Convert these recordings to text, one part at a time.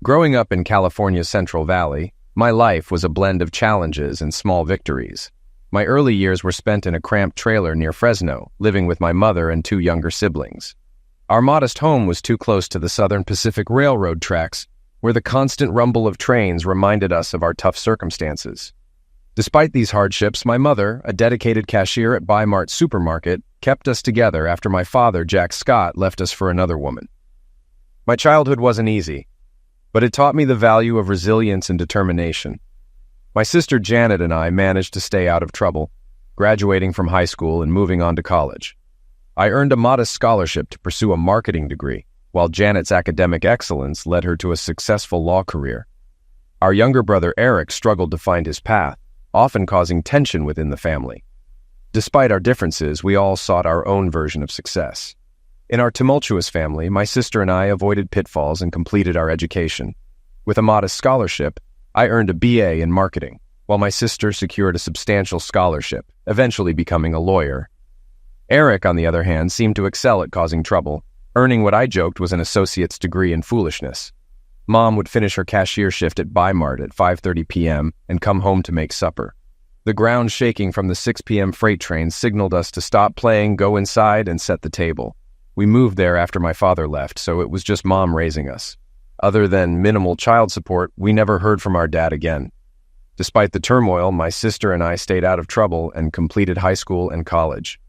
Growing up in California's Central Valley, my life was a blend of challenges and small victories. My early years were spent in a cramped trailer near Fresno, living with my mother and two younger siblings. Our modest home was too close to the Southern Pacific Railroad tracks, where the constant rumble of trains reminded us of our tough circumstances. Despite these hardships, my mother, a dedicated cashier at Bi-Mart supermarket, kept us together after my father, Jack Scott, left us for another woman. My childhood wasn't easy, but it taught me the value of resilience and determination. My sister Janet and I managed to stay out of trouble, graduating from high school and moving on to college. I earned a modest scholarship to pursue a marketing degree, while Janet's academic excellence led her to a successful law career. Our younger brother Eric struggled to find his path, often causing tension within the family. Despite our differences, we all sought our own version of success. In our tumultuous family, my sister and I avoided pitfalls and completed our education. With a modest scholarship, I earned a BA in marketing, while my sister secured a substantial scholarship, eventually becoming a lawyer. Eric, on the other hand, seemed to excel at causing trouble, earning what I joked was an associate's degree in foolishness. Mom would finish her cashier shift at Bi-Mart at 5:30 p.m. and come home to make supper. The ground shaking from the 6 p.m. freight train signaled us to stop playing, go inside, and set the table. We moved there after my father left, so it was just Mom raising us. Other than minimal child support, we never heard from our dad again. Despite the turmoil, my sister and I stayed out of trouble and completed high school and college.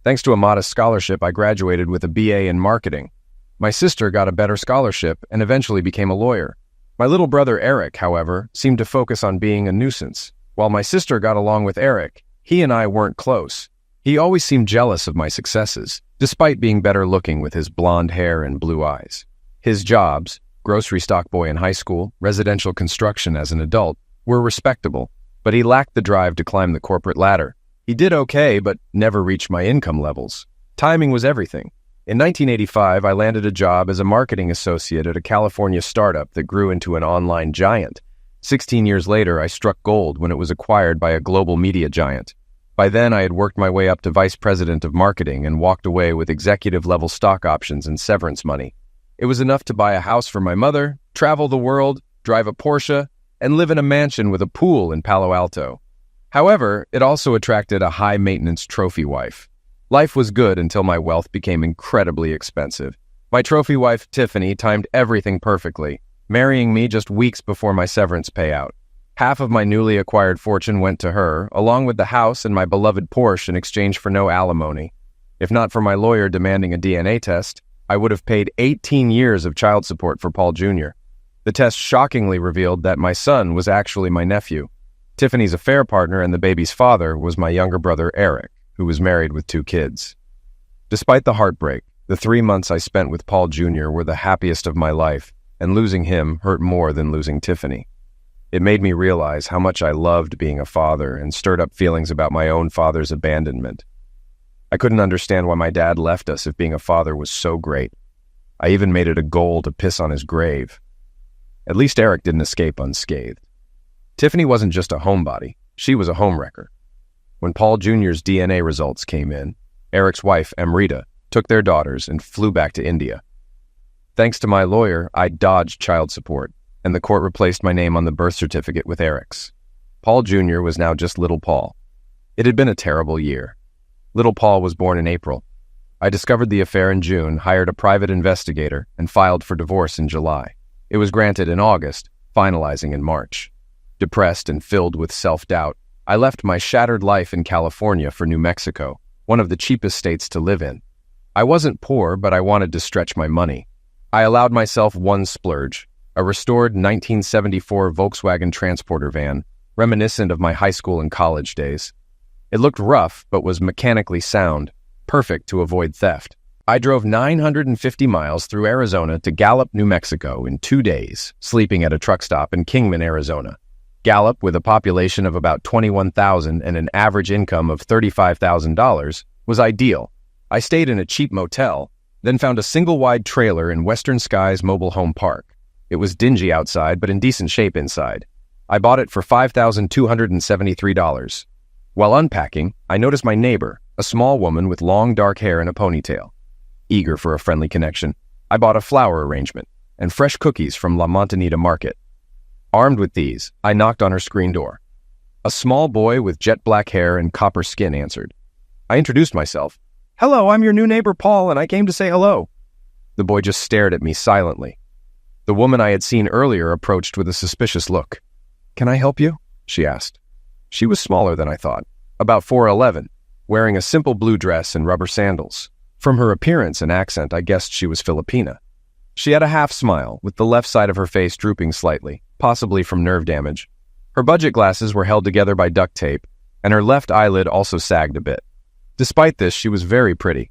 Thanks to a modest scholarship, I graduated with a BA in marketing. My sister got a better scholarship and eventually became a lawyer. My little brother Eric, however, seemed to focus on being a nuisance. While my sister got along with Eric, he and I weren't close. He always seemed jealous of my successes, despite being better looking with his blonde hair and blue eyes. His jobs, grocery stock boy in high school, residential construction as an adult, were respectable, but he lacked the drive to climb the corporate ladder. He did okay, but never reached my income levels. Timing was everything. In 1985, I landed a job as a marketing associate at a California startup that grew into an online giant. 16 years later, I struck gold when it was acquired by a global media giant. By then, I had worked my way up to vice president of marketing and walked away with executive-level stock options and severance money. It was enough to buy a house for my mother, travel the world, drive a Porsche, and live in a mansion with a pool in Palo Alto. However, it also attracted a high-maintenance trophy wife. Life was good until my wealth became incredibly expensive. My trophy wife, Tiffany, timed everything perfectly, marrying me just weeks before my severance payout. Half of my newly acquired fortune went to her, along with the house and my beloved Porsche in exchange for no alimony. If not for my lawyer demanding a DNA test, I would have paid 18 years of child support for Paul Jr. The test shockingly revealed that my son was actually my nephew. Tiffany's affair partner and the baby's father was my younger brother Eric, who was married with 2 kids. Despite the heartbreak, the 3 months I spent with Paul Jr. were the happiest of my life, and losing him hurt more than losing Tiffany. It made me realize how much I loved being a father and stirred up feelings about my own father's abandonment. I couldn't understand why my dad left us if being a father was so great. I even made it a goal to piss on his grave. At least Eric didn't escape unscathed. Tiffany wasn't just a homebody, she was a homewrecker. When Paul Jr.'s DNA results came in, Eric's wife, Amrita, took their daughters and flew back to India. Thanks to my lawyer, I dodged child support, and the court replaced my name on the birth certificate with Eric's. Paul Jr. was now just Little Paul. It had been a terrible year. Little Paul was born in April. I discovered the affair in June, hired a private investigator, and filed for divorce in July. It was granted in August, finalizing in March. Depressed and filled with self-doubt, I left my shattered life in California for New Mexico, one of the cheapest states to live in. I wasn't poor, but I wanted to stretch my money. I allowed myself one splurge, a restored 1974 Volkswagen Transporter van, reminiscent of my high school and college days. It looked rough, but was mechanically sound, perfect to avoid theft. I drove 950 miles through Arizona to Gallup, New Mexico in 2 days, sleeping at a truck stop in Kingman, Arizona. Gallup, with a population of about 21,000 and an average income of $35,000, was ideal. I stayed in a cheap motel, then found a single-wide trailer in Western Skies Mobile Home Park. It was dingy outside, but in decent shape inside. I bought it for $5,273. While unpacking, I noticed my neighbor, a small woman with long dark hair and a ponytail. Eager for a friendly connection, I bought a flower arrangement. and fresh cookies from La Montanita Market. Armed with these, I knocked on her screen door. A small boy with jet black hair and copper skin answered. I introduced myself. "Hello, I'm your new neighbor Paul, and I came to say hello." The boy just stared at me silently. The woman I had seen earlier approached with a suspicious look. "Can I help you?" she asked. She was smaller than I thought, about 4'11", wearing a simple blue dress and rubber sandals. From her appearance and accent, I guessed she was Filipina. She had a half smile, with the left side of her face drooping slightly, possibly from nerve damage. Her budget glasses were held together by duct tape, and her left eyelid also sagged a bit. Despite this, she was very pretty.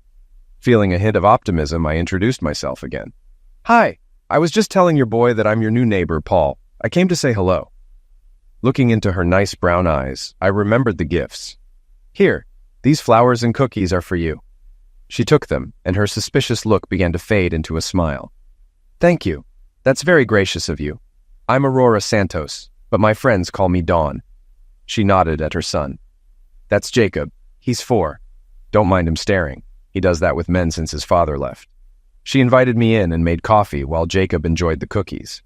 Feeling a hint of optimism, I introduced myself again. "Hi, I was just telling your boy that I'm your new neighbor, Paul. I came to say hello." Looking into her nice brown eyes, I remembered the gifts. "Here, these flowers and cookies are for you." She took them, and her suspicious look began to fade into a smile. "Thank you. That's very gracious of you. I'm Aurora Santos, but my friends call me Dawn." She nodded at her son. "That's Jacob. He's 4. Don't mind him staring. He does that with men since his father left." She invited me in and made coffee while Jacob enjoyed the cookies.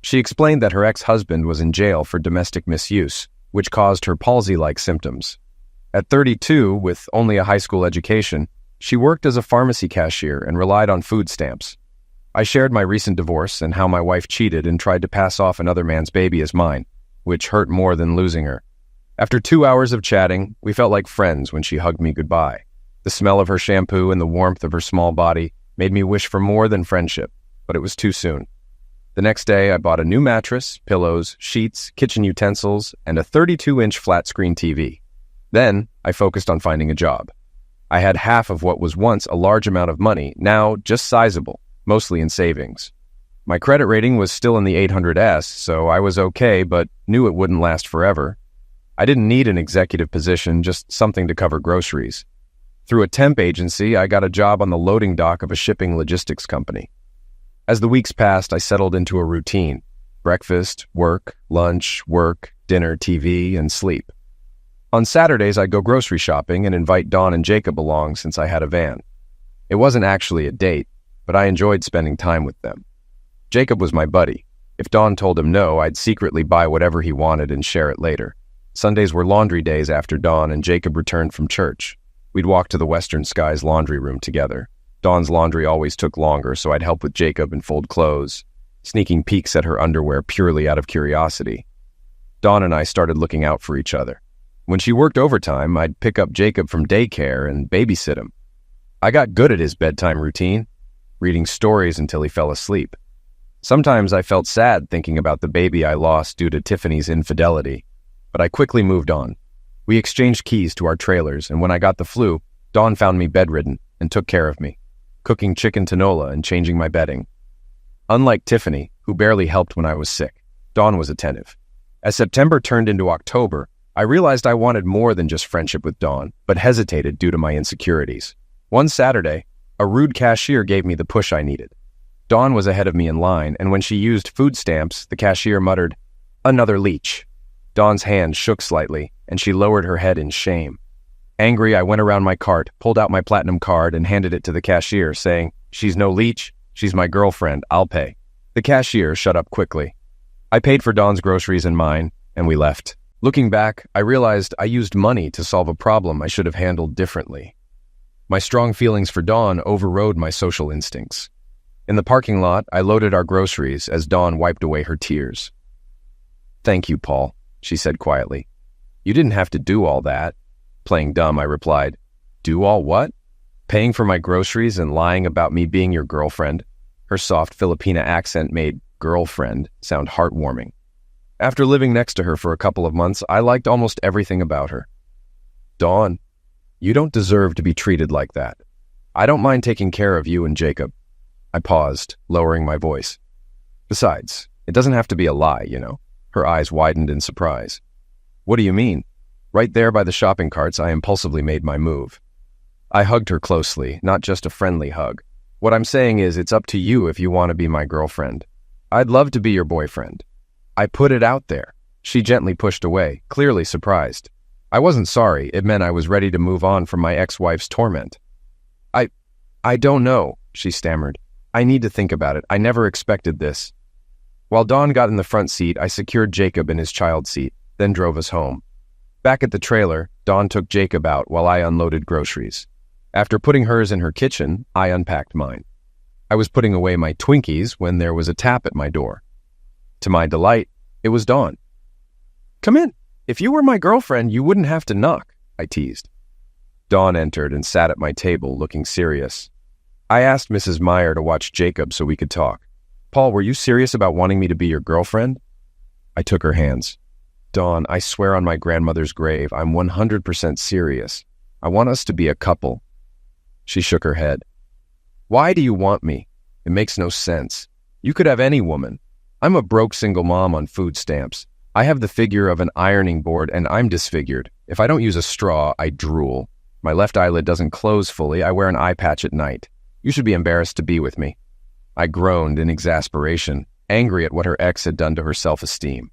She explained that her ex-husband was in jail for domestic misuse, which caused her palsy-like symptoms. At 32, with only a high school education, she worked as a pharmacy cashier and relied on food stamps. I shared my recent divorce and how my wife cheated and tried to pass off another man's baby as mine, which hurt more than losing her. After 2 hours of chatting, we felt like friends when she hugged me goodbye. The smell of her shampoo and the warmth of her small body made me wish for more than friendship, but it was too soon. The next day, I bought a new mattress, pillows, sheets, kitchen utensils, and a 32-inch flat-screen TV. Then, I focused on finding a job. I had half of what was once a large amount of money, now just sizable, mostly in savings. My credit rating was still in the 800s, so I was okay, but knew it wouldn't last forever. I didn't need an executive position, just something to cover groceries. Through a temp agency, I got a job on the loading dock of a shipping logistics company. As the weeks passed, I settled into a routine. Breakfast, work, lunch, work, dinner, TV, and sleep. On Saturdays, I'd go grocery shopping and invite Dawn and Jacob along since I had a van. It wasn't actually a date, but I enjoyed spending time with them. Jacob was my buddy. If Dawn told him no, I'd secretly buy whatever he wanted and share it later. Sundays were laundry days after Dawn and Jacob returned from church. We'd walk to the Western Skies laundry room together. Dawn's laundry always took longer, so I'd help with Jacob and fold clothes, sneaking peeks at her underwear purely out of curiosity. Dawn and I started looking out for each other. When she worked overtime, I'd pick up Jacob from daycare and babysit him. I got good at his bedtime routine, reading stories until he fell asleep. Sometimes I felt sad thinking about the baby I lost due to Tiffany's infidelity, but I quickly moved on. We exchanged keys to our trailers, and when I got the flu, Dawn found me bedridden and took care of me, cooking chicken tinola and changing my bedding. Unlike Tiffany, who barely helped when I was sick, Dawn was attentive. As September turned into October, I realized I wanted more than just friendship with Dawn, but hesitated due to my insecurities. One Saturday, a rude cashier gave me the push I needed. Dawn was ahead of me in line, and when she used food stamps, the cashier muttered, "Another leech." Dawn's hand shook slightly, and she lowered her head in shame. Angry, I went around my cart, pulled out my platinum card, and handed it to the cashier, saying, "She's no leech. She's my girlfriend. I'll pay." The cashier shut up quickly. I paid for Dawn's groceries and mine, and we left. Looking back, I realized I used money to solve a problem I should have handled differently. My strong feelings for Dawn overrode my social instincts. In the parking lot, I loaded our groceries as Dawn wiped away her tears. "Thank you, Paul," she said quietly. "You didn't have to do all that." Playing dumb, I replied, "Do all what?" "Paying for my groceries and lying about me being your girlfriend." Her soft Filipina accent made "girlfriend" sound heartwarming. After living next to her for a couple of months, I liked almost everything about her. "Dawn, you don't deserve to be treated like that. I don't mind taking care of you and Jacob." I paused, lowering my voice. "Besides, it doesn't have to be a lie, you know." Her eyes widened in surprise. "What do you mean?" Right there by the shopping carts, I impulsively made my move. I hugged her closely, not just a friendly hug. "What I'm saying is, it's up to you if you want to be my girlfriend. I'd love to be your boyfriend." I put it out there. She gently pushed away, clearly surprised. I wasn't sorry. It meant I was ready to move on from my ex-wife's torment. I don't know," she stammered. I need to think about it. I never expected this. While Dawn got in the front seat, I secured Jacob in his child seat, then drove us home. Back at the trailer, Dawn took Jacob out while I unloaded groceries. After putting hers in her kitchen, I unpacked mine. I was putting away my Twinkies when there was a tap at my door. To my delight, it was Dawn. "Come in. If you were my girlfriend, you wouldn't have to knock," I teased. Dawn entered and sat at my table, looking serious. I asked Mrs. Meyer to watch Jacob so we could talk. "Paul, were you serious about wanting me to be your girlfriend?" I took her hands. "Dawn, I swear on my grandmother's grave, I'm 100% serious. I want us to be a couple." She shook her head. "Why do you want me? It makes no sense. You could have any woman. I'm a broke single mom on food stamps. I have the figure of an ironing board and I'm disfigured. If I don't use a straw, I drool. My left eyelid doesn't close fully. I wear an eye patch at night. You should be embarrassed to be with me." I groaned in exasperation, angry at what her ex had done to her self-esteem.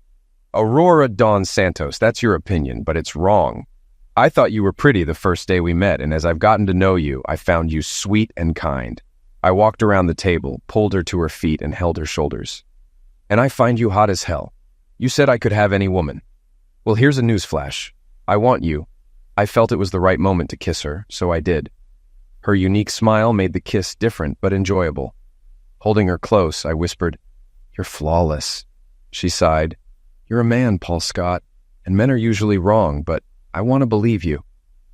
"Aurora Dawn Santos, that's your opinion, but it's wrong. I thought you were pretty the first day we met, and as I've gotten to know you, I found you sweet and kind." I walked around the table, pulled her to her feet, and held her shoulders. "And I find you hot as hell. You said I could have any woman. Well, here's a newsflash. I want you." I felt it was the right moment to kiss her, so I did. Her unique smile made the kiss different but enjoyable. Holding her close, I whispered, "You're flawless." She sighed. "You're a man, Paul Scott, and men are usually wrong, but I want to believe you."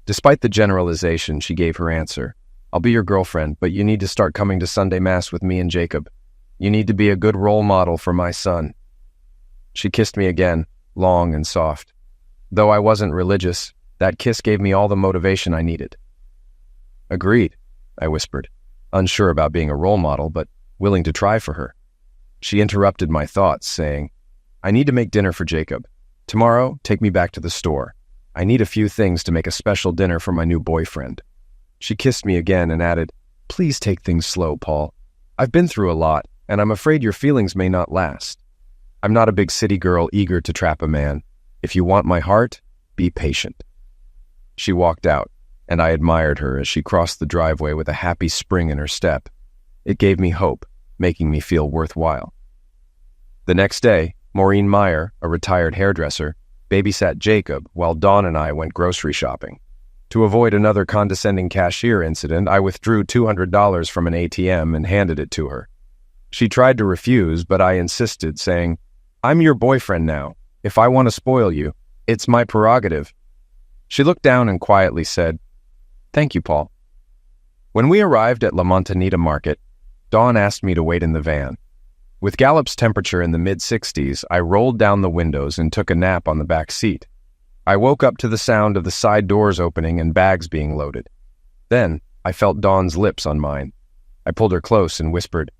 Despite the generalization, she gave her answer. "I'll be your girlfriend, but you need to start coming to Sunday Mass with me and Jacob. You need to be a good role model for my son." She kissed me again, long and soft. Though I wasn't religious, that kiss gave me all the motivation I needed. "Agreed," I whispered, unsure about being a role model, but willing to try for her. She interrupted my thoughts, saying, "I need to make dinner for Jacob. Tomorrow, take me back to the store. I need a few things to make a special dinner for my new boyfriend." She kissed me again and added, "Please take things slow, Paul. I've been through a lot, and I'm afraid your feelings may not last. I'm not a big city girl eager to trap a man. If you want my heart, be patient." She walked out, and I admired her as she crossed the driveway with a happy spring in her step. It gave me hope, making me feel worthwhile. The next day, Maureen Meyer, a retired hairdresser, babysat Jacob while Dawn and I went grocery shopping. To avoid another condescending cashier incident, I withdrew $200 from an ATM and handed it to her. She tried to refuse, but I insisted, saying, "I'm your boyfriend now. If I want to spoil you, it's my prerogative." She looked down and quietly said, "Thank you, Paul." When we arrived at La Montanita Market, Dawn asked me to wait in the van. With Gallup's temperature in the mid-60s, I rolled down the windows and took a nap on the back seat. I woke up to the sound of the side doors opening and bags being loaded. Then, I felt Dawn's lips on mine. I pulled her close and whispered,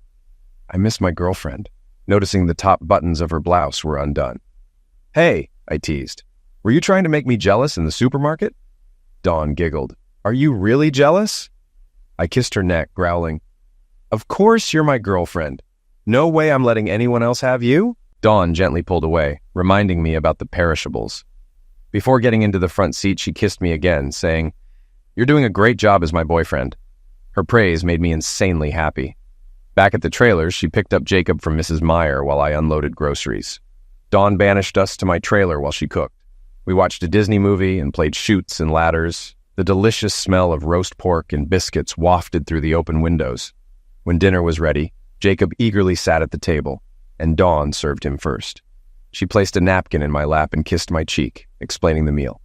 "I miss my girlfriend," noticing the top buttons of her blouse were undone. "Hey," I teased, "were you trying to make me jealous in the supermarket?" Dawn giggled. "Are you really jealous?" I kissed her neck, growling, "Of course you're my girlfriend. No way I'm letting anyone else have you." Dawn gently pulled away, reminding me about the perishables. Before getting into the front seat, she kissed me again, saying, "You're doing a great job as my boyfriend." Her praise made me insanely happy. Back at the trailers, she picked up Jacob from Mrs. Meyer while I unloaded groceries. Dawn banished us to my trailer while she cooked. We watched a Disney movie and played chutes and ladders. The delicious smell of roast pork and biscuits wafted through the open windows. When dinner was ready, Jacob eagerly sat at the table, and Dawn served him first. She placed a napkin in my lap and kissed my cheek, explaining the meal.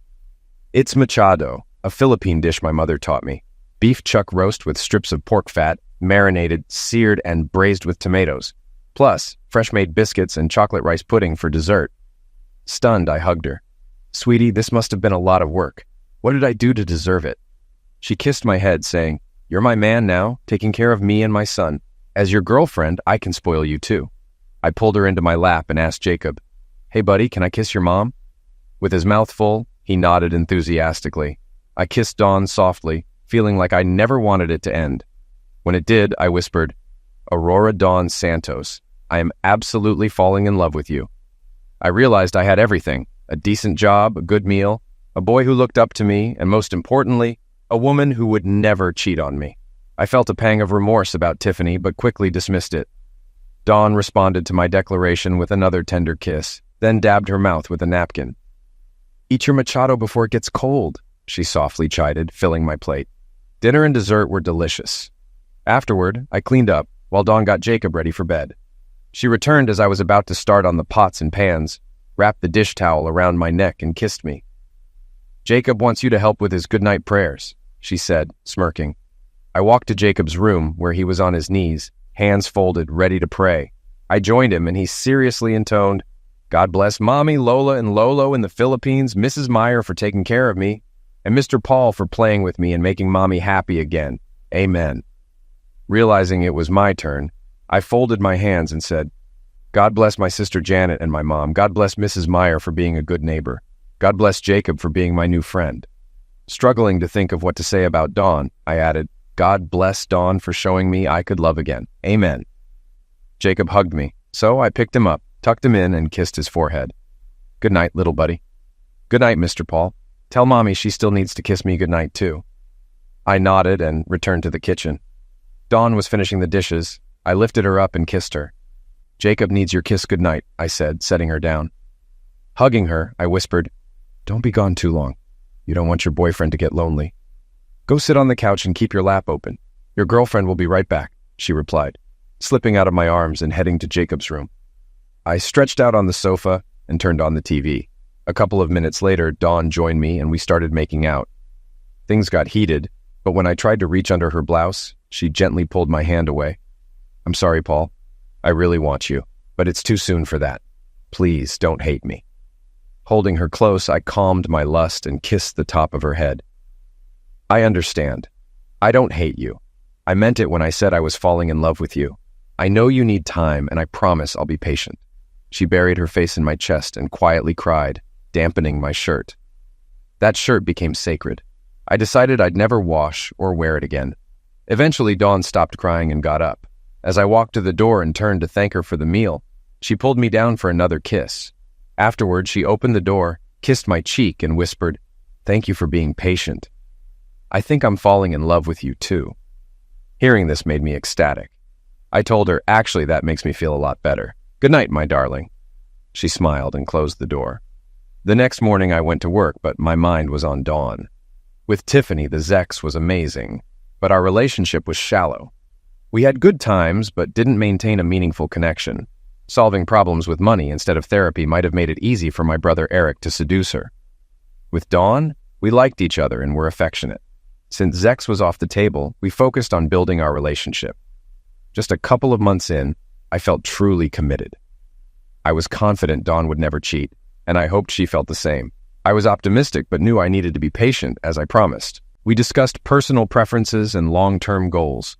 "It's machado, a Philippine dish my mother taught me. Beef chuck roast with strips of pork fat, marinated, seared, and braised with tomatoes. Plus, fresh-made biscuits and chocolate rice pudding for dessert." Stunned, I hugged her. "Sweetie, this must have been a lot of work. What did I do to deserve it?" She kissed my head, saying, "You're my man now, taking care of me and my son. As your girlfriend, I can spoil you too." I pulled her into my lap and asked Jacob, "Hey buddy, can I kiss your mom?" With his mouth full, he nodded enthusiastically. I kissed Dawn softly, feeling like I never wanted it to end. When it did, I whispered, "Aurora Dawn Santos, I am absolutely falling in love with you." I realized I had everything: a decent job, a good meal, a boy who looked up to me, and most importantly, a woman who would never cheat on me. I felt a pang of remorse about Tiffany, but quickly dismissed it. Dawn responded to my declaration with another tender kiss, then dabbed her mouth with a napkin. "Eat your machado before it gets cold," she softly chided, filling my plate. Dinner and dessert were delicious. Afterward, I cleaned up, while Dawn got Jacob ready for bed. She returned as I was about to start on the pots and pans, wrapped the dish towel around my neck, and kissed me. "Jacob wants you to help with his goodnight prayers," she said, smirking. I walked to Jacob's room, where he was on his knees, hands folded, ready to pray. I joined him, and he seriously intoned, "God bless Mommy, Lola, and Lolo in the Philippines, Mrs. Meyer for taking care of me, and Mr. Paul for playing with me and making Mommy happy again. Amen." Realizing it was my turn, I folded my hands and said, "God bless my sister Janet and my mom. God bless Mrs. Meyer for being a good neighbor. God bless Jacob for being my new friend." Struggling to think of what to say about Dawn, I added, "God bless Dawn for showing me I could love again. Amen." Jacob hugged me, so I picked him up, tucked him in, and kissed his forehead. "Good night, little buddy." "Good night, Mr. Paul. Tell Mommy she still needs to kiss me good night, too." I nodded and returned to the kitchen. Dawn was finishing the dishes. I lifted her up and kissed her. "Jacob needs your kiss good night," I said, setting her down. Hugging her, I whispered, "Don't be gone too long. You don't want your boyfriend to get lonely. Go sit on the couch and keep your lap open. Your girlfriend will be right back," she replied, slipping out of my arms and heading to Jacob's room. I stretched out on the sofa and turned on the TV. A couple of minutes later, Dawn joined me and we started making out. Things got heated, but when I tried to reach under her blouse, she gently pulled my hand away. "I'm sorry, Paul. I really want you, but it's too soon for that. Please don't hate me." Holding her close, I calmed my lust and kissed the top of her head. "I understand. I don't hate you. I meant it when I said I was falling in love with you. I know you need time, and I promise I'll be patient." She buried her face in my chest and quietly cried, dampening my shirt. That shirt became sacred. I decided I'd never wash or wear it again. Eventually, Dawn stopped crying and got up. As I walked to the door and turned to thank her for the meal, she pulled me down for another kiss. Afterward, she opened the door, kissed my cheek, and whispered, "Thank you for being patient. I think I'm falling in love with you, too." Hearing this made me ecstatic. I told her, "Actually, that makes me feel a lot better. Good night, my darling." She smiled and closed the door. The next morning, I went to work, but my mind was on Dawn. With Tiffany, the sex was amazing, but our relationship was shallow. We had good times, but didn't maintain a meaningful connection. Solving problems with money instead of therapy might have made it easy for my brother Eric to seduce her. With Dawn, we liked each other and were affectionate. Since Zex was off the table, we focused on building our relationship. Just a couple of months in, I felt truly committed. I was confident Dawn would never cheat, and I hoped she felt the same. I was optimistic, but knew I needed to be patient, as I promised. We discussed personal preferences and long-term goals.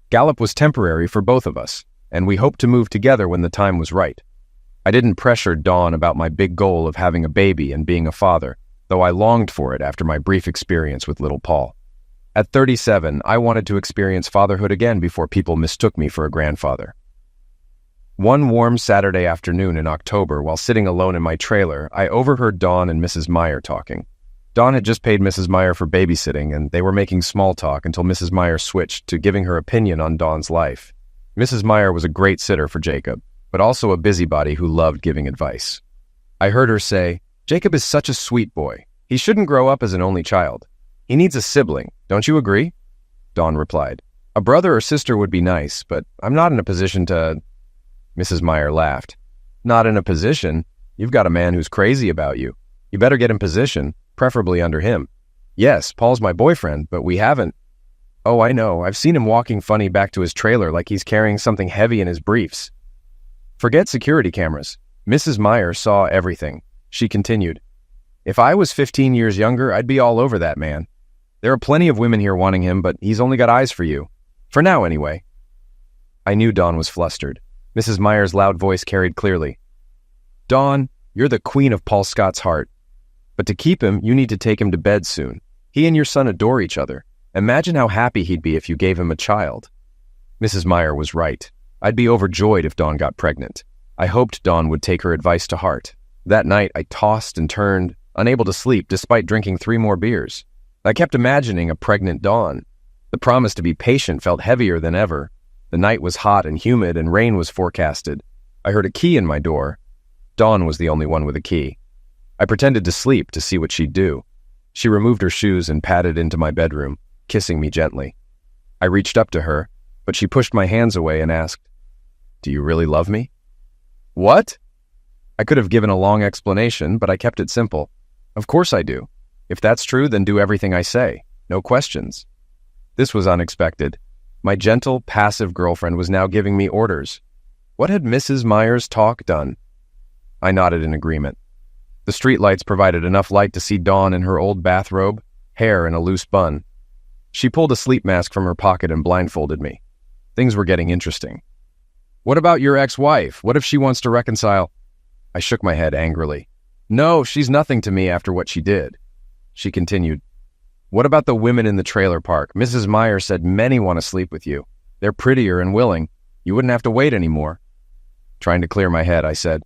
Gallup was temporary for both of us, and we hoped to move together when the time was right. I didn't pressure Dawn about my big goal of having a baby and being a father, though I longed for it after my brief experience with little Paul. At 37, I wanted to experience fatherhood again before people mistook me for a grandfather. One warm Saturday afternoon in October, while sitting alone in my trailer, I overheard Dawn and Mrs. Meyer talking. Dawn had just paid Mrs. Meyer for babysitting, and they were making small talk until Mrs. Meyer switched to giving her opinion on Dawn's life. Mrs. Meyer was a great sitter for Jacob, but also a busybody who loved giving advice. I heard her say, "Jacob is such a sweet boy. He shouldn't grow up as an only child. He needs a sibling. Don't you agree?" Dawn replied, "A brother or sister would be nice, but I'm not in a position to—" Mrs. Meyer laughed. "Not in a position? You've got a man who's crazy about you. You better get in position, preferably under him." "Yes, Paul's my boyfriend, but we haven't—" "Oh, I know. I've seen him walking funny back to his trailer like he's carrying something heavy in his briefs." Forget security cameras. Mrs. Meyer saw everything. She continued, "If I was 15 years younger, I'd be all over that man. There are plenty of women here wanting him, but he's only got eyes for you. For now, anyway." I knew Dawn was flustered. Mrs. Meyer's loud voice carried clearly. "Dawn, you're the queen of Paul Scott's heart. But to keep him, you need to take him to bed soon. He and your son adore each other. Imagine how happy he'd be if you gave him a child." Mrs. Meyer was right. I'd be overjoyed if Dawn got pregnant. I hoped Dawn would take her advice to heart. That night, I tossed and turned, unable to sleep despite drinking 3 more beers. I kept imagining a pregnant Dawn. The promise to be patient felt heavier than ever. The night was hot and humid, and rain was forecasted. I heard a key in my door. Dawn was the only one with a key. I pretended to sleep to see what she'd do. She removed her shoes and padded into my bedroom, kissing me gently. I reached up to her, but she pushed my hands away and asked, "Do you really love me?" "What?" I could have given a long explanation, but I kept it simple. "Of course I do. If that's true, then do everything I say. No questions." This was unexpected. My gentle, passive girlfriend was now giving me orders. What had Mrs. Meyer's talk done? I nodded in agreement. The streetlights provided enough light to see Dawn in her old bathrobe, hair in a loose bun. She pulled a sleep mask from her pocket and blindfolded me. Things were getting interesting. "What about your ex-wife? What if she wants to reconcile?" I shook my head angrily. "No, she's nothing to me after what she did." She continued, "What about the women in the trailer park? Mrs. Meyer said many want to sleep with you. They're prettier and willing. You wouldn't have to wait anymore." Trying to clear my head, I said,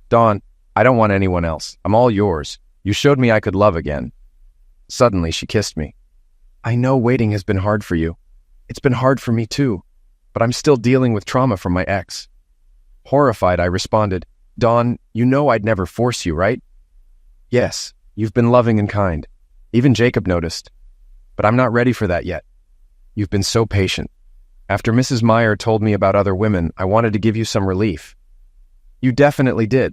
"Dawn, I don't want anyone else. I'm all yours. You showed me I could love again." Suddenly, she kissed me. "I know waiting has been hard for you. It's been hard for me too, but I'm still dealing with trauma from my ex." Horrified, I responded, "Dawn, you know I'd never force you, right?" "Yes, you've been loving and kind. Even Jacob noticed. But I'm not ready for that yet. You've been so patient. After Mrs. Meyer told me about other women, I wanted to give you some relief." "You definitely did.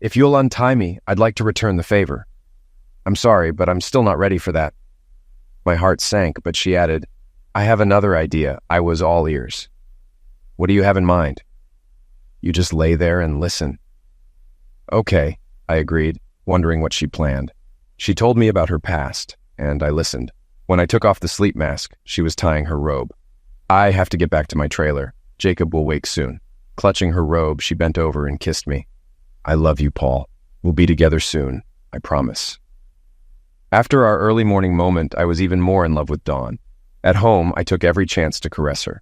If you'll untie me, I'd like to return the favor." "I'm sorry, but I'm still not ready for that." My heart sank, but she added, "I have another idea." I was all ears. "What do you have in mind?" "You just lay there and listen." "Okay," I agreed, wondering what she planned. She told me about her past, and I listened. When I took off the sleep mask, she was tying her robe. "I have to get back to my trailer. Jacob will wake soon." Clutching her robe, she bent over and kissed me. "I love you, Paul. We'll be together soon, I promise." After our early morning moment, I was even more in love with Dawn. At home, I took every chance to caress her.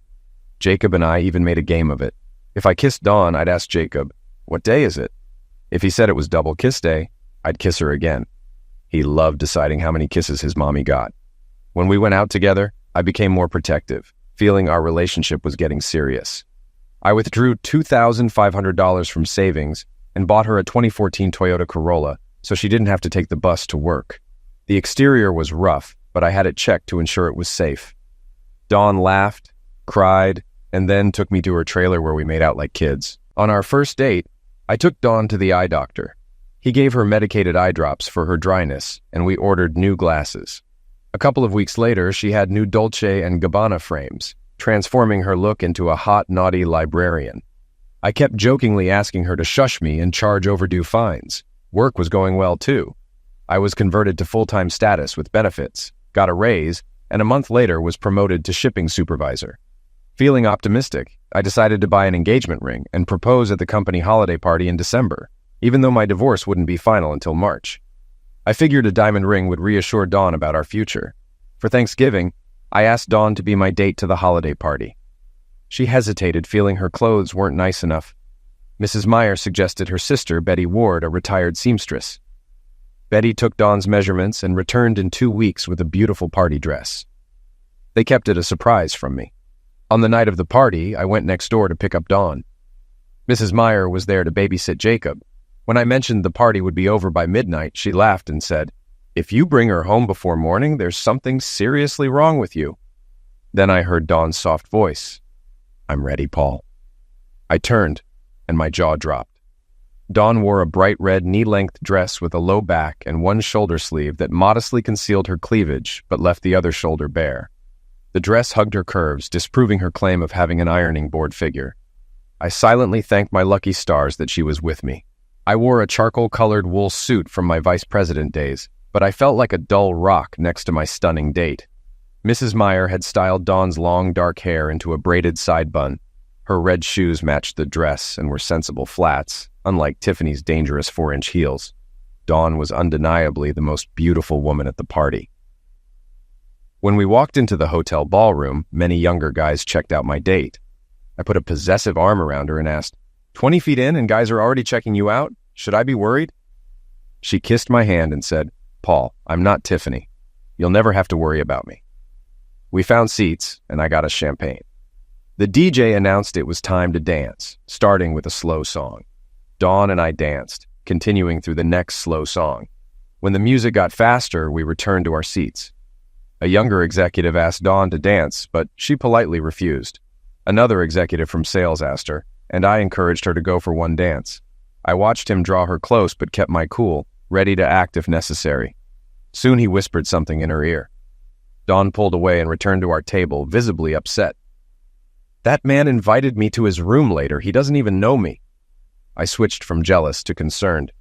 Jacob and I even made a game of it. If I kissed Dawn, I'd ask Jacob, "What day is it?" If he said it was double kiss day, I'd kiss her again. He loved deciding how many kisses his mommy got. When we went out together, I became more protective, feeling our relationship was getting serious. I withdrew $2,500 from savings and bought her a 2014 Toyota Corolla so she didn't have to take the bus to work. The exterior was rough, but I had it checked to ensure it was safe. Dawn laughed, cried, and then took me to her trailer where we made out like kids. On our first date, I took Dawn to the eye doctor. He gave her medicated eye drops for her dryness, and we ordered new glasses. A couple of weeks later, she had new Dolce & Gabbana frames, transforming her look into a hot, naughty librarian. I kept jokingly asking her to shush me and charge overdue fines. Work was going well, too. I was converted to full-time status with benefits, got a raise, and a month later was promoted to shipping supervisor. Feeling optimistic, I decided to buy an engagement ring and propose at the company holiday party in December, even though my divorce wouldn't be final until March. I figured a diamond ring would reassure Dawn about our future. For Thanksgiving, I asked Dawn to be my date to the holiday party. She hesitated, feeling her clothes weren't nice enough. Mrs. Meyer suggested her sister, Betty Ward, a retired seamstress. Betty took Dawn's measurements and returned in 2 weeks with a beautiful party dress. They kept it a surprise from me. On the night of the party, I went next door to pick up Dawn. Mrs. Meyer was there to babysit Jacob. When I mentioned the party would be over by midnight, she laughed and said, "If you bring her home before morning, there's something seriously wrong with you." Then I heard Dawn's soft voice. "I'm ready, Paul." I turned, and my jaw dropped. Dawn wore a bright red knee-length dress with a low back and one shoulder sleeve that modestly concealed her cleavage but left the other shoulder bare. The dress hugged her curves, disproving her claim of having an ironing board figure. I silently thanked my lucky stars that she was with me. I wore a charcoal-colored wool suit from my vice president days, but I felt like a dull rock next to my stunning date. Mrs. Meyer had styled Dawn's long, dark hair into a braided side bun. Her red shoes matched the dress and were sensible flats, unlike Tiffany's dangerous 4-inch heels. Dawn was undeniably the most beautiful woman at the party. When we walked into the hotel ballroom, many younger guys checked out my date. I put a possessive arm around her and asked, 20 feet in and guys are already checking you out? Should I be worried?" She kissed my hand and said, "Paul, I'm not Tiffany. You'll never have to worry about me." We found seats, and I got us champagne. The DJ announced it was time to dance, starting with a slow song. Dawn and I danced, continuing through the next slow song. When the music got faster, we returned to our seats. A younger executive asked Dawn to dance, but she politely refused. Another executive from sales asked her, and I encouraged her to go for one dance. I watched him draw her close but kept my cool, ready to act if necessary. Soon he whispered something in her ear. Dawn pulled away and returned to our table, visibly upset. "That man invited me to his room later. He doesn't even know me." I switched from jealous to concerned.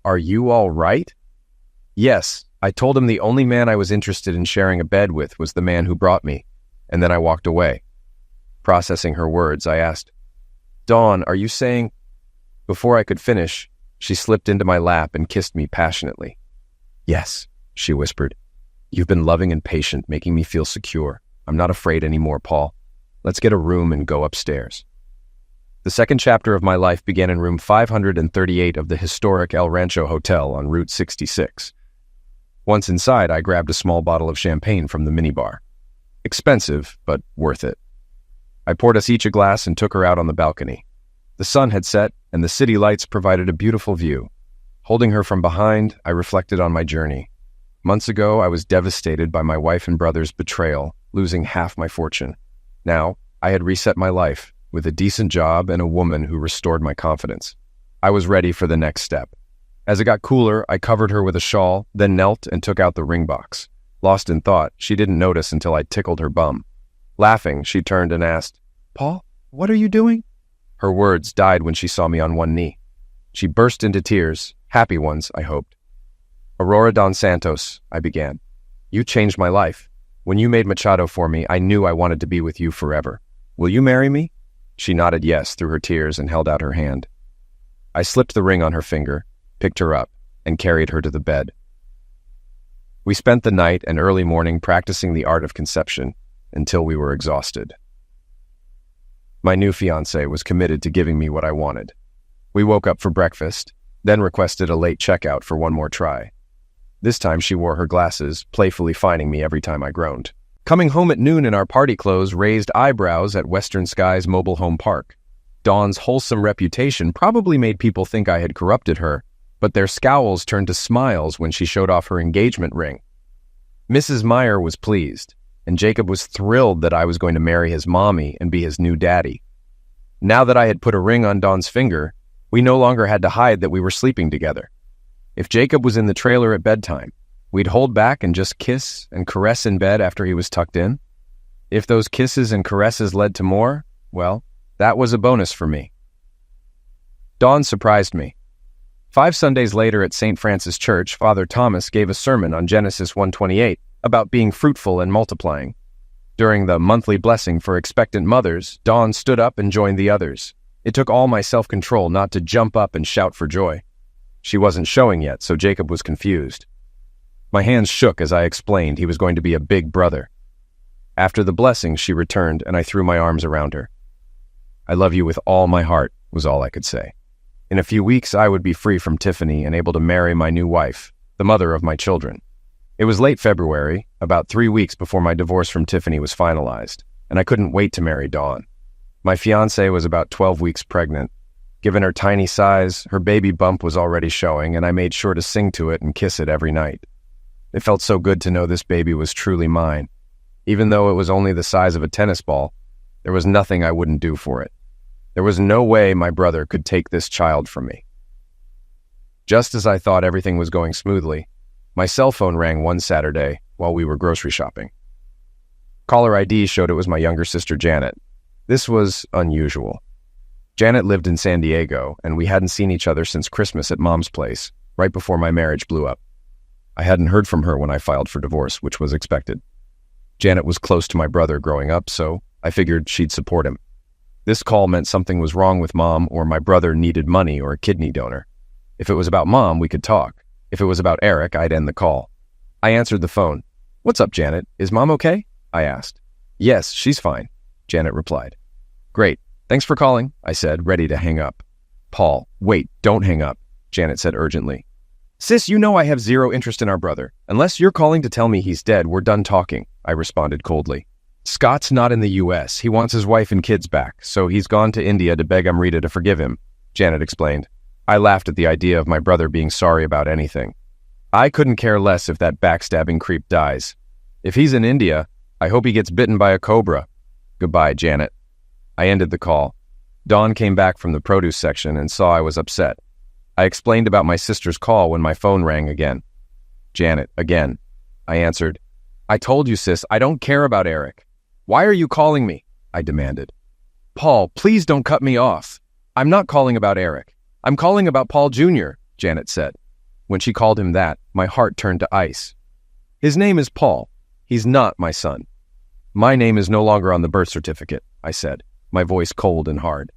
"Are you all right?" "Yes, I told him the only man I was interested in sharing a bed with was the man who brought me, and then I walked away." Processing her words, I asked, "Dawn, are you saying—" Before I could finish, she slipped into my lap and kissed me passionately. "Yes," she whispered. "You've been loving and patient, making me feel secure. I'm not afraid anymore, Paul. Let's get a room and go upstairs." The second chapter of my life began in room 538 of the historic El Rancho Hotel on Route 66. Once inside, I grabbed a small bottle of champagne from the minibar. Expensive, but worth it. I poured us each a glass and took her out on the balcony. The sun had set, and the city lights provided a beautiful view. Holding her from behind, I reflected on my journey. Months ago, I was devastated by my wife and brother's betrayal, losing half my fortune. Now, I had reset my life, with a decent job and a woman who restored my confidence. I was ready for the next step. As it got cooler, I covered her with a shawl, then knelt and took out the ring box. Lost in thought, she didn't notice until I tickled her bum. Laughing, she turned and asked, "Paul, what are you doing?" Her words died when she saw me on one knee. She burst into tears, happy ones, I hoped. "Aurora Don Santos," I began. "You changed my life. When you made Machado for me, I knew I wanted to be with you forever. Will you marry me?" She nodded yes through her tears and held out her hand. I slipped the ring on her finger, picked her up, and carried her to the bed. We spent the night and early morning practicing the art of conception until we were exhausted. My new fiancée was committed to giving me what I wanted. We woke up for breakfast, then requested a late checkout for one more try. This time she wore her glasses, playfully fining me every time I groaned. Coming home at noon in our party clothes raised eyebrows at Western Sky's mobile home park. Dawn's wholesome reputation probably made people think I had corrupted her, but their scowls turned to smiles when she showed off her engagement ring. Mrs. Meyer was pleased, and Jacob was thrilled that I was going to marry his mommy and be his new daddy. Now that I had put a ring on Dawn's finger, we no longer had to hide that we were sleeping together. If Jacob was in the trailer at bedtime, we'd hold back and just kiss and caress in bed after he was tucked in. If those kisses and caresses led to more, well, that was a bonus for me. Dawn surprised me. 5 Sundays later at St. Francis Church, Father Thomas gave a sermon on Genesis 1:28 about being fruitful and multiplying. During the monthly blessing for expectant mothers, Dawn stood up and joined the others. It took all my self-control not to jump up and shout for joy. She wasn't showing yet, so Jacob was confused. My hands shook as I explained he was going to be a big brother. After the blessing, she returned, and I threw my arms around her. "I love you with all my heart," was all I could say. In a few weeks, I would be free from Tiffany and able to marry my new wife, the mother of my children. It was late February, about 3 weeks before my divorce from Tiffany was finalized, and I couldn't wait to marry Dawn. My fiancée was about 12 weeks pregnant. Given her tiny size, her baby bump was already showing, and I made sure to sing to it and kiss it every night. It felt so good to know this baby was truly mine. Even though it was only the size of a tennis ball, there was nothing I wouldn't do for it. There was no way my brother could take this child from me. Just as I thought everything was going smoothly, my cell phone rang one Saturday while we were grocery shopping. Caller ID showed it was my younger sister Janet. This was unusual. Janet lived in San Diego, and we hadn't seen each other since Christmas at Mom's place, right before my marriage blew up. I hadn't heard from her when I filed for divorce, which was expected. Janet was close to my brother growing up, so I figured she'd support him. This call meant something was wrong with Mom, or my brother needed money or a kidney donor. If it was about Mom, we could talk. If it was about Eric, I'd end the call. I answered the phone. "What's up, Janet? Is Mom okay?" I asked. "Yes, she's fine," Janet replied. "Great. Thanks for calling," I said, ready to hang up. "Paul, wait, don't hang up," Janet said urgently. Sis, you know I have zero interest in our brother. Unless you're calling to tell me he's dead, we're done talking, I responded coldly. Scott's not in the U.S. He wants his wife and kids back, so he's gone to India to beg Amrita to forgive him, Janet explained. I laughed at the idea of my brother being sorry about anything. I couldn't care less if that backstabbing creep dies. If he's in India, I hope he gets bitten by a cobra. Goodbye, Janet. I ended the call. Dawn came back from the produce section and saw I was upset. I explained about my sister's call when my phone rang again. Janet, again. I answered. I told you, sis, I don't care about Eric. Why are you calling me? I demanded. Paul, please don't cut me off. I'm not calling about Eric. I'm calling about Paul Jr., Janet said. When she called him that, my heart turned to ice. His name is Paul. He's not my son. My name is no longer on the birth certificate, I said, my voice cold and hard.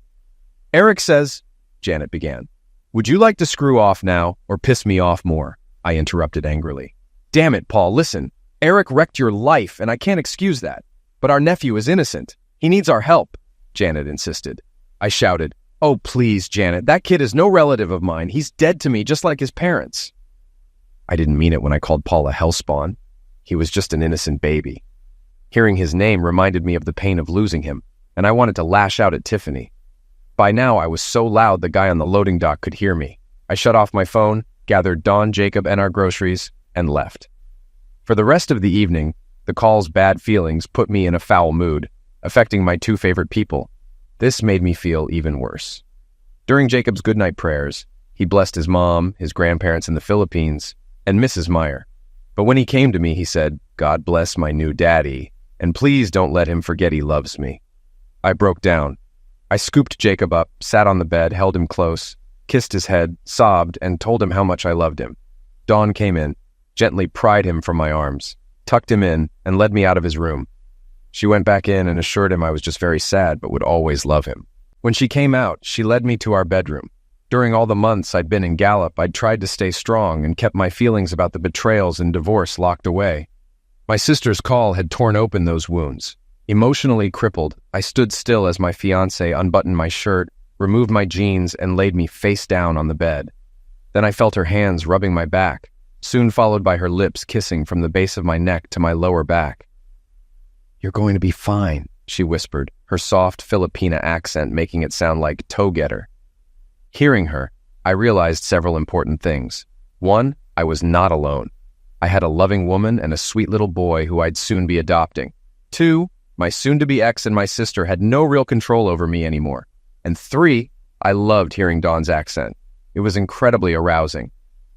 Eric says, Janet began. Would you like to screw off now or piss me off more? I interrupted angrily. Damn it, Paul, listen. Eric wrecked your life, and I can't excuse that. But our nephew is innocent. He needs our help, Janet insisted. I shouted, Oh, please, Janet, that kid is no relative of mine. He's dead to me, just like his parents. I didn't mean it when I called Paul a hellspawn. He was just an innocent baby. Hearing his name reminded me of the pain of losing him, and I wanted to lash out at Tiffany. By now, I was so loud the guy on the loading dock could hear me. I shut off my phone, gathered Dawn, Jacob, and our groceries, and left. For the rest of the evening, the call's bad feelings put me in a foul mood, affecting my two favorite people. This made me feel even worse. During Jacob's goodnight prayers, he blessed his mom, his grandparents in the Philippines, and Mrs. Meyer. But when he came to me, he said, God bless my new daddy, and please don't let him forget he loves me. I broke down. I scooped Jacob up, sat on the bed, held him close, kissed his head, sobbed, and told him how much I loved him. Dawn came in, gently pried him from my arms, tucked him in, and led me out of his room. She went back in and assured him I was just very sad but would always love him. When she came out, she led me to our bedroom. During all the months I'd been in Gallup, I'd tried to stay strong and kept my feelings about the betrayals and divorce locked away. My sister's call had torn open those wounds. Emotionally crippled, I stood still as my fiancé unbuttoned my shirt, removed my jeans, and laid me face down on the bed. Then I felt her hands rubbing my back, soon followed by her lips kissing from the base of my neck to my lower back. You're going to be fine, she whispered, her soft Filipina accent making it sound like toe-getter. Hearing her, I realized several important things. 1, I was not alone. I had a loving woman and a sweet little boy who I'd soon be adopting. 2, my soon-to-be ex and my sister had no real control over me anymore. And 3, I loved hearing Dawn's accent. It was incredibly arousing.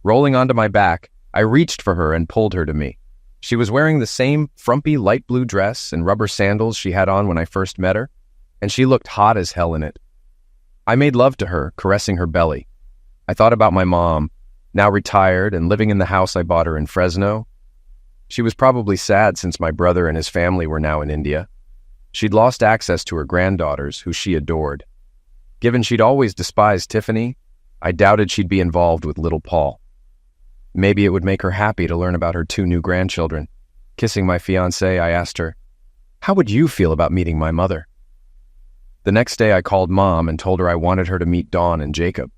Rolling onto my back, I reached for her and pulled her to me. She was wearing the same frumpy light blue dress and rubber sandals she had on when I first met her, and she looked hot as hell in it. I made love to her, caressing her belly. I thought about my mom, now retired and living in the house I bought her in Fresno. She was probably sad since my brother and his family were now in India. She'd lost access to her granddaughters, who she adored. Given she'd always despised Tiffany, I doubted she'd be involved with little Paul. Maybe it would make her happy to learn about her 2 new grandchildren. Kissing my fiancée, I asked her, "How would you feel about meeting my mother?" The next day I called Mom and told her I wanted her to meet Dawn and Jacob.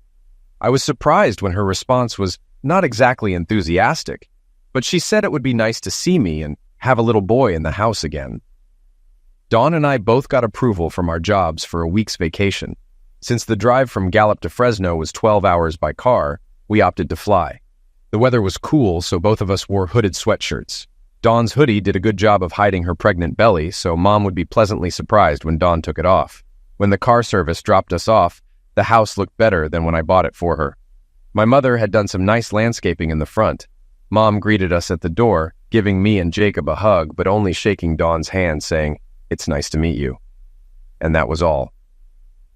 I was surprised when her response was not exactly enthusiastic, but she said it would be nice to see me and have a little boy in the house again. Dawn and I both got approval from our jobs for a week's vacation. Since the drive from Gallup to Fresno was 12 hours by car, we opted to fly. The weather was cool, so both of us wore hooded sweatshirts. Dawn's hoodie did a good job of hiding her pregnant belly, so Mom would be pleasantly surprised when Dawn took it off. When the car service dropped us off, the house looked better than when I bought it for her. My mother had done some nice landscaping in the front. Mom greeted us at the door, giving me and Jacob a hug, but only shaking Dawn's hand, saying, "It's nice to meet you." And that was all.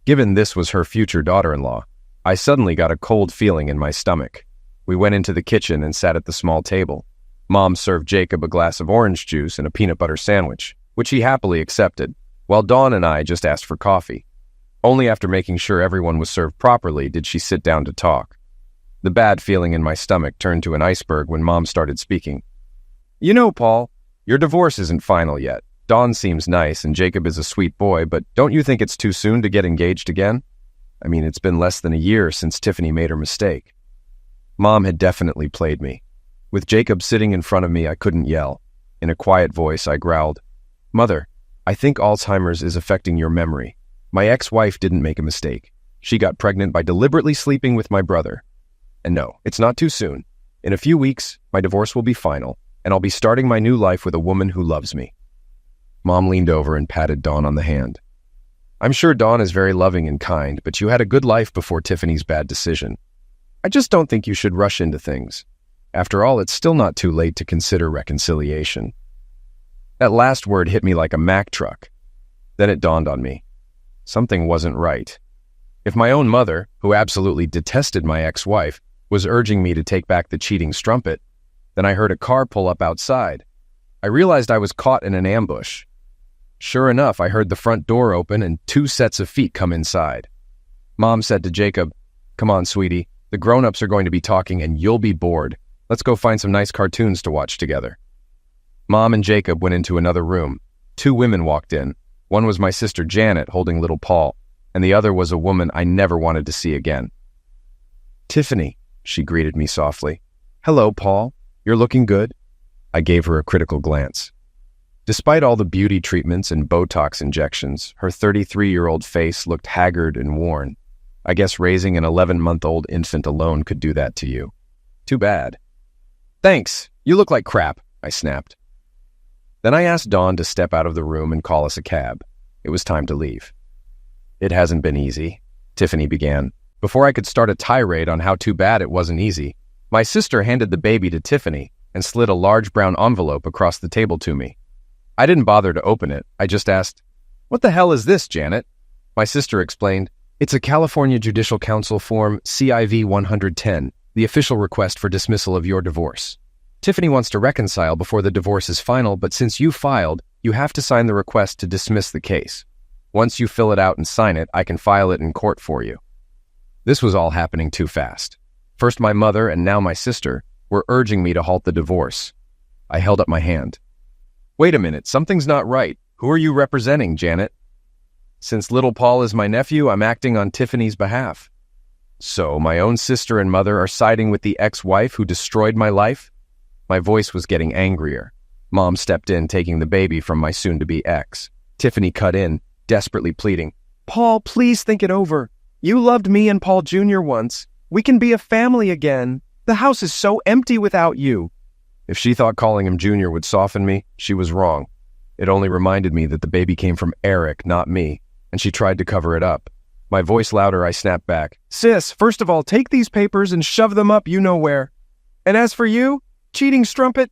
Given this was her future daughter-in-law, I suddenly got a cold feeling in my stomach. We went into the kitchen and sat at the small table. Mom served Jacob a glass of orange juice and a peanut butter sandwich, which he happily accepted, while Dawn and I just asked for coffee. Only after making sure everyone was served properly did she sit down to talk. The bad feeling in my stomach turned to an iceberg when Mom started speaking. "You know, Paul, your divorce isn't final yet. Dawn seems nice and Jacob is a sweet boy, but don't you think it's too soon to get engaged again? I mean, it's been less than a year since Tiffany made her mistake." Mom had definitely played me. With Jacob sitting in front of me, I couldn't yell. In a quiet voice, I growled, "Mother, I think Alzheimer's is affecting your memory. My ex-wife didn't make a mistake. She got pregnant by deliberately sleeping with my brother. And no, it's not too soon. In a few weeks, my divorce will be final, and I'll be starting my new life with a woman who loves me." Mom leaned over and patted Dawn on the hand. "I'm sure Dawn is very loving and kind, but you had a good life before Tiffany's bad decision. I just don't think you should rush into things. After all, it's still not too late to consider reconciliation." That last word hit me like a Mack truck. Then it dawned on me. Something wasn't right. If my own mother, who absolutely detested my ex-wife, was urging me to take back the cheating strumpet, then I heard a car pull up outside. I realized I was caught in an ambush. Sure enough, I heard the front door open and 2 sets of feet come inside. Mom said to Jacob, "Come on, sweetie. The grown-ups are going to be talking and you'll be bored. Let's go find some nice cartoons to watch together." Mom and Jacob went into another room. 2 women walked in. One was my sister Janet holding little Paul, and the other was a woman I never wanted to see again. "Tiffany," she greeted me softly. "Hello, Paul. You're looking good." I gave her a critical glance. Despite all the beauty treatments and Botox injections, her 33-year-old face looked haggard and worn. I guess raising an 11-month-old infant alone could do that to you. Too bad. "Thanks. You look like crap," I snapped. Then I asked Dawn to step out of the room and call us a cab. It was time to leave. "It hasn't been easy," Tiffany began. Before I could start a tirade on how too bad it wasn't easy, my sister handed the baby to Tiffany and slid a large brown envelope across the table to me. I didn't bother to open it. I just asked, "What the hell is this, Janet?" My sister explained, "It's a California Judicial Council Form CIV 110, the official request for dismissal of your divorce. Tiffany wants to reconcile before the divorce is final, but since you filed, you have to sign the request to dismiss the case. Once you fill it out and sign it, I can file it in court for you." This was all happening too fast. First my mother and now my sister were urging me to halt the divorce. I held up my hand. "Wait a minute, something's not right. Who are you representing, Janet?" "Since little Paul is my nephew, I'm acting on Tiffany's behalf." "So my own sister and mother are siding with the ex-wife who destroyed my life?" My voice was getting angrier. Mom stepped in, taking the baby from my soon-to-be ex. Tiffany cut in, desperately pleading, "Paul, please think it over. You loved me and Paul Jr. once. We can be a family again. The house is so empty without you." If she thought calling him Junior would soften me, she was wrong. It only reminded me that the baby came from Eric, not me, and she tried to cover it up. My voice louder, I snapped back. "Sis, first of all, take these papers and shove them up you know where. And as for you, cheating strumpet,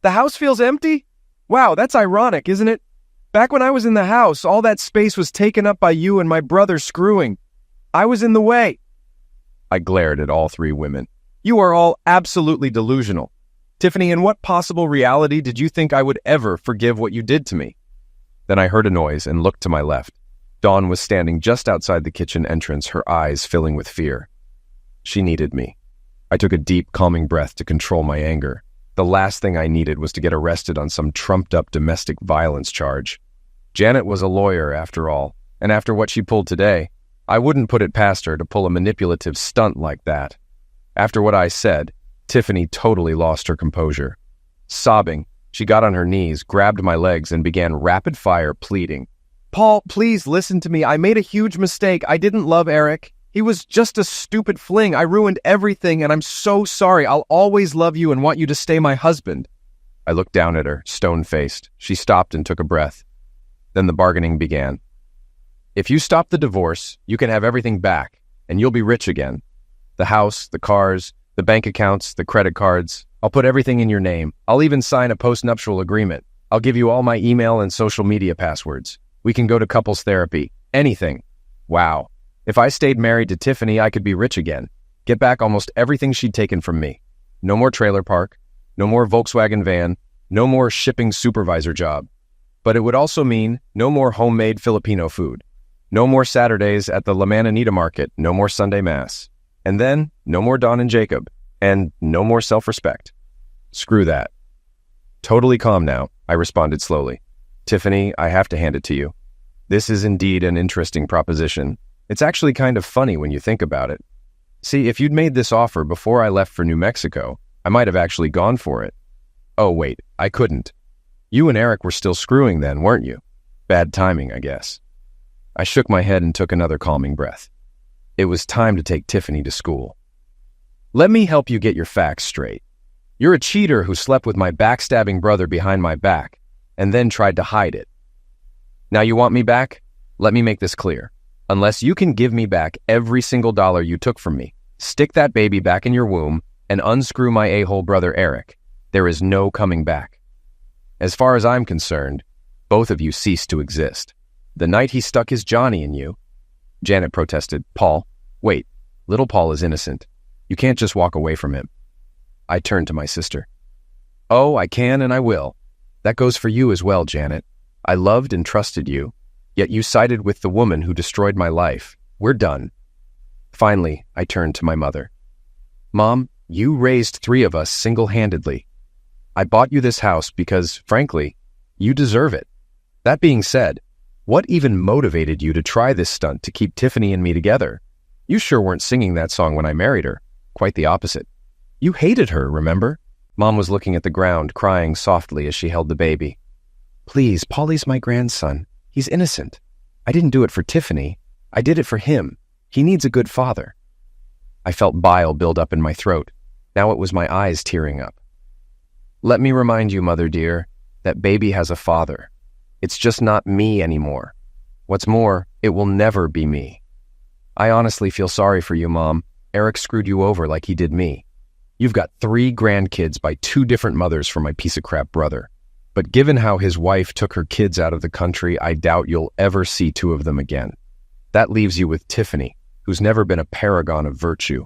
the house feels empty? Wow, that's ironic, isn't it? Back when I was in the house, all that space was taken up by you and my brother screwing. I was in the way." I glared at all 3 women. "You are all absolutely delusional. Tiffany, in what possible reality did you think I would ever forgive what you did to me?" Then I heard a noise and looked to my left. Dawn was standing just outside the kitchen entrance, her eyes filling with fear. She needed me. I took a deep, calming breath to control my anger. The last thing I needed was to get arrested on some trumped-up domestic violence charge. Janet was a lawyer, after all, and after what she pulled today, I wouldn't put it past her to pull a manipulative stunt like that. After what I said, Tiffany totally lost her composure. Sobbing, she got on her knees, grabbed my legs, and began rapid-fire pleading. "Paul, please listen to me. I made a huge mistake. I didn't love Eric. He was just a stupid fling. I ruined everything, and I'm so sorry. I'll always love you and want you to stay my husband." I looked down at her, stone-faced. She stopped and took a breath. Then the bargaining began. "If you stop the divorce, you can have everything back, and you'll be rich again. The house, the cars, the bank accounts, the credit cards. I'll put everything in your name. I'll even sign a post-nuptial agreement. I'll give you all my email and social media passwords. We can go to couples therapy. Anything. Wow. If I stayed married to Tiffany, I could be rich again. Get back almost everything she'd taken from me. No more trailer park. No more Volkswagen van. No more shipping supervisor job. But it would also mean no more homemade Filipino food. No more Saturdays at the La Mananita Market. No more Sunday Mass. And then, no more Dawn and Jacob. And no more self-respect. Screw that." Totally calm now, I responded slowly. "Tiffany, I have to hand it to you. This is indeed an interesting proposition. It's actually kind of funny when you think about it. See, if you'd made this offer before I left for New Mexico, I might have actually gone for it. Oh, wait, I couldn't. You and Eric were still screwing then, weren't you? Bad timing, I guess. I shook my head and took another calming breath. It was time to take Tiffany to school. Let me help you get your facts straight. You're a cheater who slept with my backstabbing brother behind my back and then tried to hide it. Now you want me back? Let me make this clear. Unless you can give me back every single dollar you took from me, stick that baby back in your womb, and unscrew my a-hole brother Eric, there is no coming back. As far as I'm concerned, both of you cease to exist. The night he stuck his Johnny in you, Janet protested. Paul, wait, little Paul is innocent. You can't just walk away from him. I turned to my sister. Oh, I can and I will. That goes for you as well, Janet. I loved and trusted you, yet you sided with the woman who destroyed my life. We're done. Finally, I turned to my mother. Mom, you raised 3 of us single-handedly. I bought you this house because, frankly, you deserve it. That being said, what even motivated you to try this stunt to keep Tiffany and me together? You sure weren't singing that song when I married her. Quite the opposite. You hated her, remember? Mom was looking at the ground, crying softly as she held the baby. Please, Paulie's my grandson. He's innocent. I didn't do it for Tiffany. I did it for him. He needs a good father. I felt bile build up in my throat. Now it was my eyes tearing up. Let me remind you, mother dear, that baby has a father. It's just not me anymore. What's more, it will never be me. I honestly feel sorry for you, Mom. Eric screwed you over like he did me. You've got 3 grandkids by 2 different mothers for my piece of crap brother. But given how his wife took her kids out of the country, I doubt you'll ever see 2 of them again. That leaves you with Tiffany, who's never been a paragon of virtue.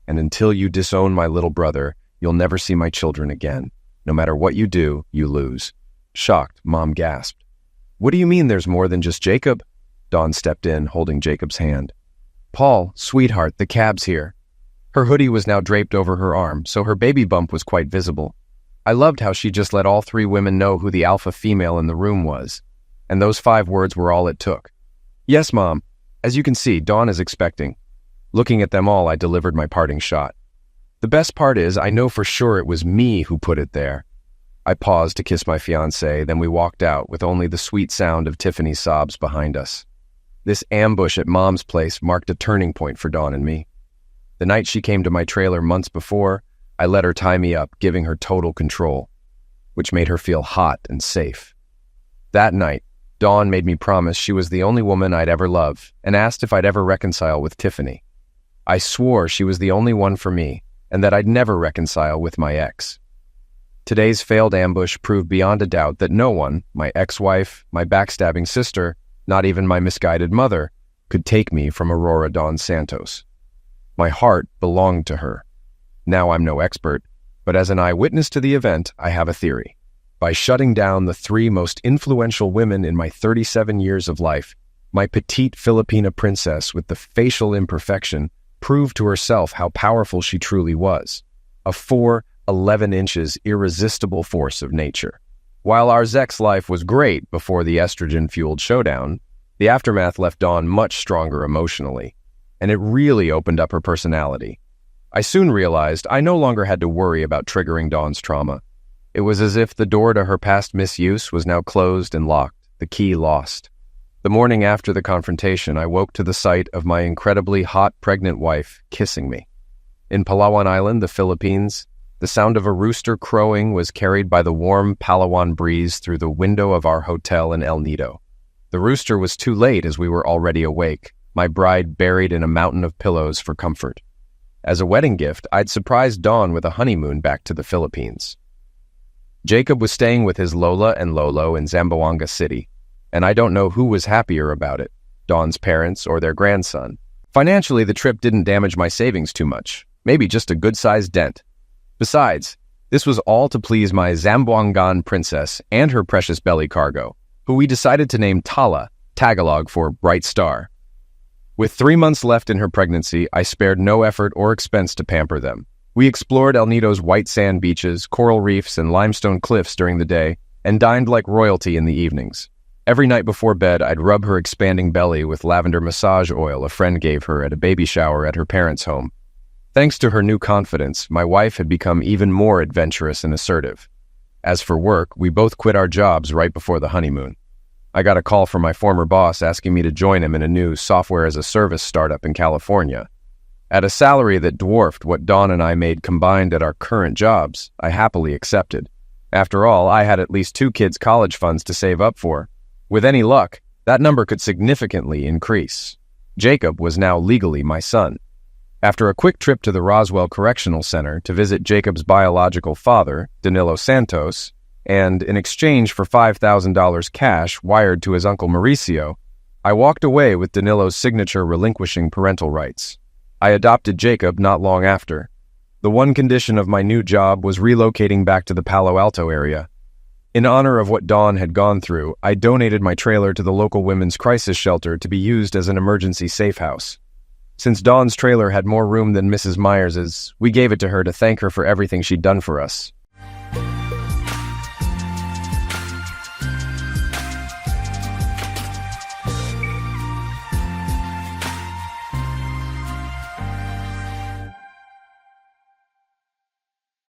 And until you disown my little brother, you'll never see my children again. No matter what you do, you lose. Shocked, Mom gasped. What do you mean there's more than just Jacob? Dawn stepped in, holding Jacob's hand. Paul, sweetheart, the cab's here. Her hoodie was now draped over her arm, so her baby bump was quite visible. I loved how she just let all 3 women know who the alpha female in the room was. And those 5 words were all it took. Yes, Mom. As you can see, Dawn is expecting. Looking at them all, I delivered my parting shot. The best part is, I know for sure it was me who put it there. I paused to kiss my fiancée, then we walked out with only the sweet sound of Tiffany's sobs behind us. This ambush at Mom's place marked a turning point for Dawn and me. The night she came to my trailer months before, I let her tie me up, giving her total control, which made her feel hot and safe. That night, Dawn made me promise she was the only woman I'd ever love and asked if I'd ever reconcile with Tiffany. I swore she was the only one for me and that I'd never reconcile with my ex. Today's failed ambush proved beyond a doubt that no one, my ex-wife, my backstabbing sister, not even my misguided mother, could take me from Aurora Dawn Santos. My heart belonged to her. Now I'm no expert, but as an eyewitness to the event, I have a theory. By shutting down the 3 most influential women in my 37 years of life, my petite Filipina princess with the facial imperfection proved to herself how powerful she truly was. A 4'11" irresistible force of nature. While our Zek's life was great before the estrogen-fueled showdown, the aftermath left Dawn much stronger emotionally, and it really opened up her personality. I soon realized I no longer had to worry about triggering Dawn's trauma. It was as if the door to her past misuse was now closed and locked, the key lost. The morning after the confrontation, I woke to the sight of my incredibly hot pregnant wife kissing me. In Palawan Island, the Philippines, the sound of a rooster crowing was carried by the warm Palawan breeze through the window of our hotel in El Nido. The rooster was too late as we were already awake, my bride buried in a mountain of pillows for comfort. As a wedding gift, I'd surprised Dawn with a honeymoon back to the Philippines. Jacob was staying with his Lola and Lolo in Zamboanga City, and I don't know who was happier about it, Dawn's parents or their grandson. Financially, the trip didn't damage my savings too much, maybe just a good-sized dent. Besides, this was all to please my Zamboangan princess and her precious belly cargo, who we decided to name Tala, Tagalog for Bright Star. With 3 months left in her pregnancy, I spared no effort or expense to pamper them. We explored El Nido's white sand beaches, coral reefs, and limestone cliffs during the day, and dined like royalty in the evenings. Every night before bed, I'd rub her expanding belly with lavender massage oil a friend gave her at a baby shower at her parents' home. Thanks to her new confidence, my wife had become even more adventurous and assertive. As for work, we both quit our jobs right before the honeymoon. I got a call from my former boss asking me to join him in a new software-as-a-service startup in California. At a salary that dwarfed what Dawn and I made combined at our current jobs, I happily accepted. After all, I had at least 2 kids' college funds to save up for. With any luck, that number could significantly increase. Jacob was now legally my son. After a quick trip to the Roswell Correctional Center to visit Jacob's biological father, Danilo Santos, and in exchange for $5,000 cash wired to his uncle Mauricio, I walked away with Danilo's signature relinquishing parental rights. I adopted Jacob not long after. The one condition of my new job was relocating back to the Palo Alto area. In honor of what Dawn had gone through, I donated my trailer to the local women's crisis shelter to be used as an emergency safe house. Since Dawn's trailer had more room than Mrs. Myers's, we gave it to her to thank her for everything she'd done for us.